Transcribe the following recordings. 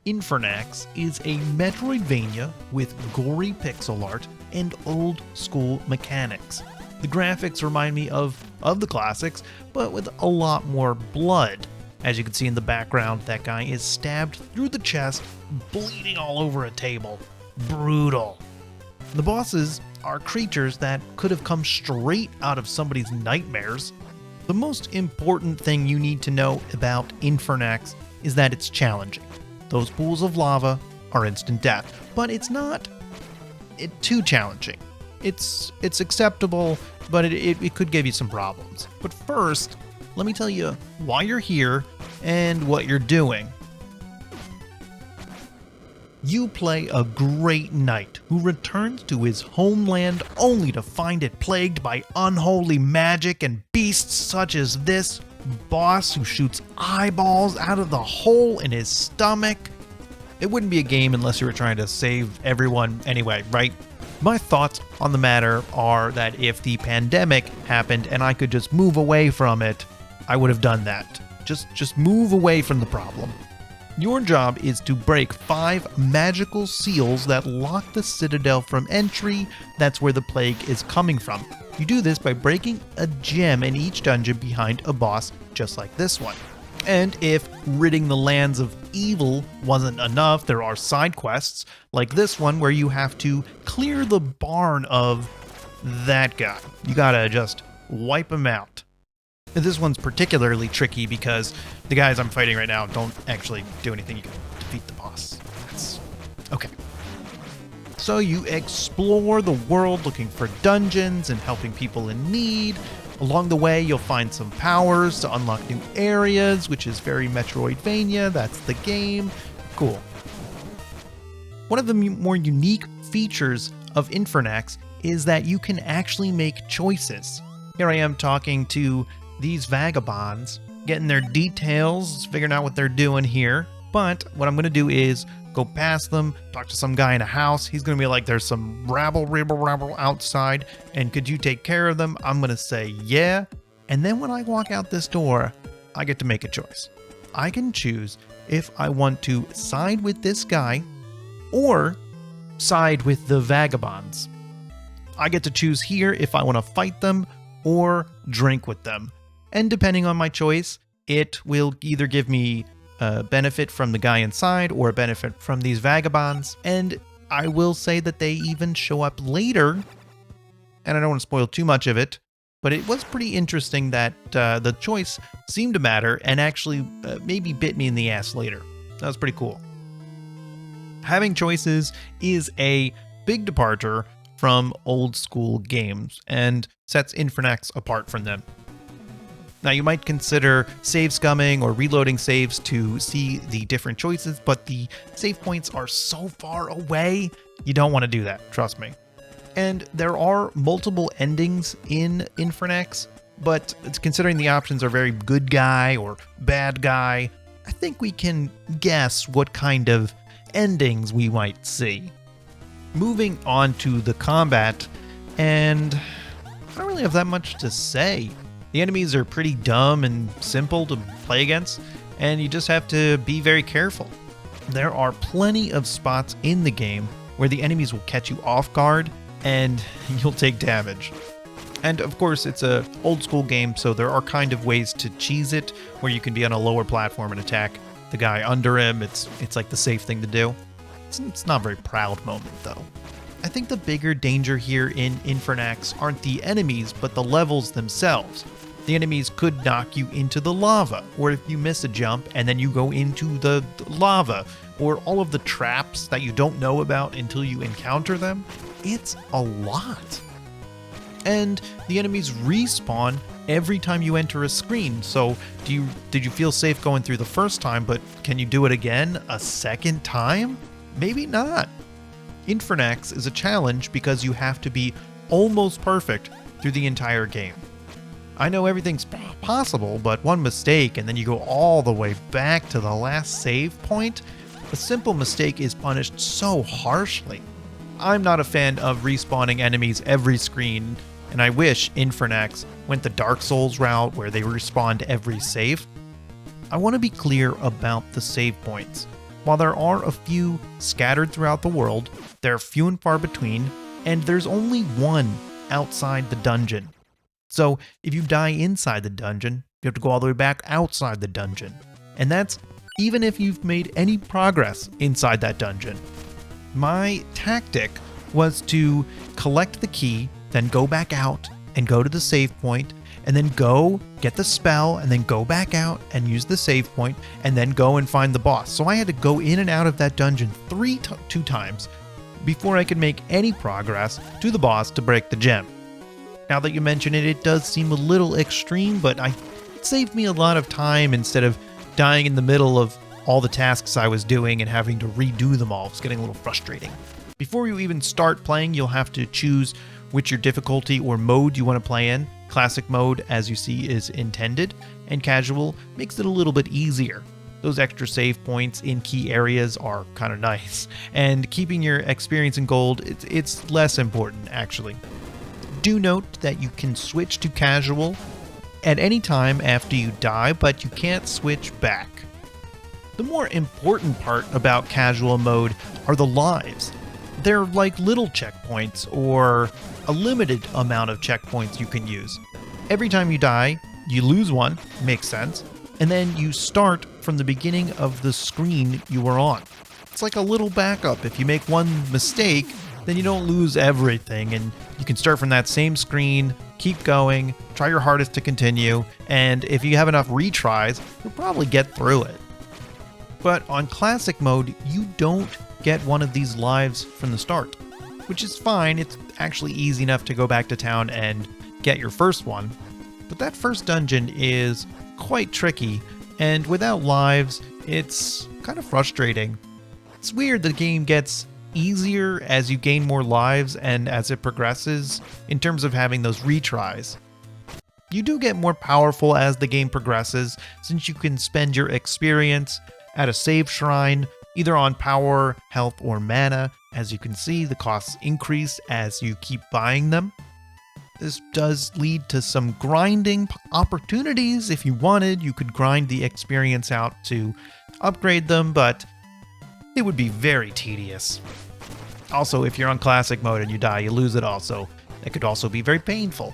Infernax is a Metroidvania with gory pixel art and old school mechanics. The graphics remind me of the classics, but with a lot more blood. As you can see in the background, that guy is stabbed through the chest, bleeding all over a table. Brutal. The bosses are creatures that could have come straight out of somebody's nightmares. The most important thing you need to know about Infernax is that it's challenging. Those pools of lava are instant death, but it's not too challenging. It's acceptable, but it could give you some problems. But first, let me tell you why you're here and what you're doing. You play a great knight who returns to his homeland only to find it plagued by unholy magic and beasts such as this boss who shoots eyeballs out of the hole in his stomach. It wouldn't be a game unless you were trying to save everyone anyway, right? My thoughts on the matter are that if the pandemic happened and I could just move away from it, I would have done that. Just move away from the problem. Your job is to break 5 magical seals that lock the citadel from entry. That's where the plague is coming from. You do this by breaking a gem in each dungeon behind a boss, just like this one. And if ridding the lands of evil wasn't enough, there are side quests, like this one where you have to clear the barn of that guy. You gotta just wipe him out. This one's particularly tricky because the guys I'm fighting right now don't actually do anything. You can defeat the boss. That's okay. So you explore the world looking for dungeons and helping people in need. Along the way, you'll find some powers to unlock new areas, which is very Metroidvania. That's the game. Cool. One of the more unique features of Infernax is that you can actually make choices. Here I am talking to these vagabonds, getting their details, figuring out what they're doing here. But what I'm going to do is go past them, talk to some guy in a house. He's going to be like, there's some rabble outside, and could you take care of them? I'm going to say, yeah. And then when I walk out this door, I get to make a choice. I can choose if I want to side with this guy or side with the vagabonds. I get to choose here if I want to fight them or drink with them. And depending on my choice, it will either give me a benefit from the guy inside or a benefit from these vagabonds. And I will say that they even show up later, and I don't want to spoil too much of it, but it was pretty interesting that the choice seemed to matter and actually maybe bit me in the ass later. That was pretty cool. Having choices is a big departure from old school games and sets Infernax apart from them. Now, you might consider save scumming or reloading saves to see the different choices, but the save points are so far away, you don't want to do that, trust me. And there are multiple endings in Infernax, but considering the options are very good guy or bad guy, I think we can guess what kind of endings we might see. Moving on to the combat, and I don't really have that much to say. The enemies are pretty dumb and simple to play against, and you just have to be very careful. There are plenty of spots in the game where the enemies will catch you off guard and you'll take damage. And of course, it's an old school game, so there are kind of ways to cheese it where you can be on a lower platform and attack the guy under him. It's like the safe thing to do. It's not a very proud moment though. I think the bigger danger here in Infernax aren't the enemies, but the levels themselves. The enemies could knock you into the lava, or if you miss a jump and then you go into the lava, or all of the traps that you don't know about until you encounter them. It's a lot. And the enemies respawn every time you enter a screen, so did you feel safe going through the first time, but can you do it again a second time? Maybe not. Infernax is a challenge because you have to be almost perfect through the entire game. I know everything's possible, but one mistake and then you go all the way back to the last save point. A simple mistake is punished so harshly. I'm not a fan of respawning enemies every screen, and I wish Infernax went the Dark Souls route where they respawn to every save. I want to be clear about the save points. While there are a few scattered throughout the world, they're few and far between, and there's only one outside the dungeon. So if you die inside the dungeon, you have to go all the way back outside the dungeon. And that's even if you've made any progress inside that dungeon. My tactic was to collect the key, then go back out and go to the save point, and then go get the spell, and then go back out and use the save point, and then go and find the boss. So I had to go in and out of that dungeon two times before I could make any progress to the boss to break the gem. Now that you mention it, it does seem a little extreme, but it saved me a lot of time instead of dying in the middle of all the tasks I was doing and having to redo them all. It's getting a little frustrating. Before you even start playing, you'll have to choose which your difficulty or mode you want to play in. Classic mode, as you see, is intended, and casual makes it a little bit easier. Those extra save points in key areas are kind of nice, and keeping your experience in gold, it's less important, actually. Do note that you can switch to casual at any time after you die, but you can't switch back. The more important part about casual mode are the lives. They're like little checkpoints, or a limited amount of checkpoints you can use. Every time you die, you lose one, makes sense, and then you start from the beginning of the screen you were on. It's like a little backup. If you make one mistake, then you don't lose everything, and you can start from that same screen, keep going, try your hardest to continue, and if you have enough retries, you'll probably get through it. But on classic mode, you don't get one of these lives from the start, which is fine. It's actually easy enough to go back to town and get your first one, but that first dungeon is quite tricky, and without lives, it's kind of frustrating. It's weird the game gets easier as you gain more lives and as it progresses in terms of having those retries. You do get more powerful as the game progresses, since you can spend your experience at a save shrine, either on power, health, or mana. As you can see, the costs increase as you keep buying them. This does lead to some grinding opportunities. If you wanted, you could grind the experience out to upgrade them, but it would be very tedious. Also, if you're on classic mode and you die, you lose it also. That could also be very painful.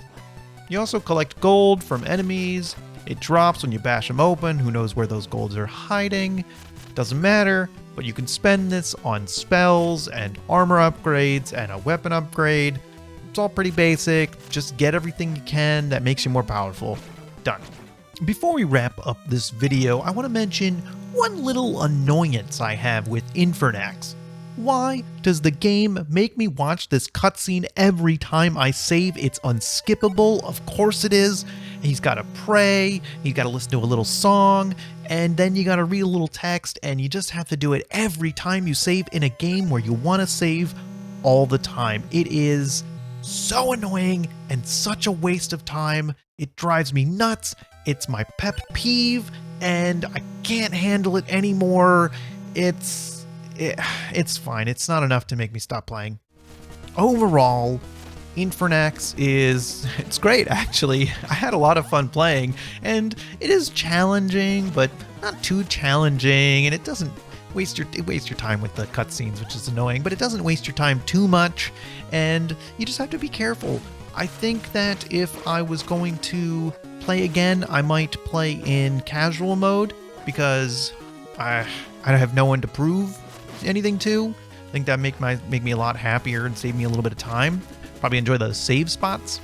You also collect gold from enemies. It drops when you bash them open. Who knows where those golds are hiding? Doesn't matter, but you can spend this on spells and armor upgrades and a weapon upgrade. It's all pretty basic. Just get everything you can that makes you more powerful. Done. Before we wrap up this video, I want to mention one little annoyance I have with Infernax. Why does the game make me watch this cutscene every time I save? It's unskippable, of course it is. He's got to pray, he's got to listen to a little song, and then you got to read a little text, and you just have to do it every time you save in a game where you want to save all the time. It is so annoying and such a waste of time. It drives me nuts. It's my pep peeve, and I can't handle it anymore. It's fine. It's not enough to make me stop playing. Overall, Infernax it's great, actually. I had a lot of fun playing, and it is challenging, but not too challenging, and it doesn't waste your time with the cutscenes, which is annoying, but it doesn't waste your time too much, and you just have to be careful. I think that if I was going to play again, I might play in casual mode, because I have no one to prove anything to. I think that make me a lot happier and save me a little bit of time. Probably enjoy the save spots.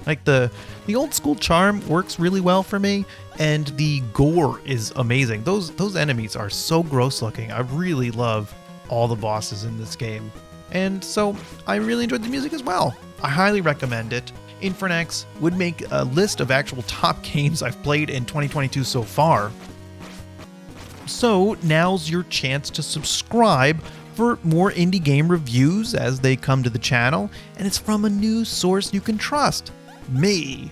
Like the old school charm works really well for me, and the gore is amazing. Those enemies are so gross looking. I really love all the bosses in this game, and so I really enjoyed the music as well. I highly recommend it. Infernax would make a list of actual top games I've played in 2022 so far. So now's your chance to subscribe for more indie game reviews as they come to the channel, and it's from a news source you can trust, me.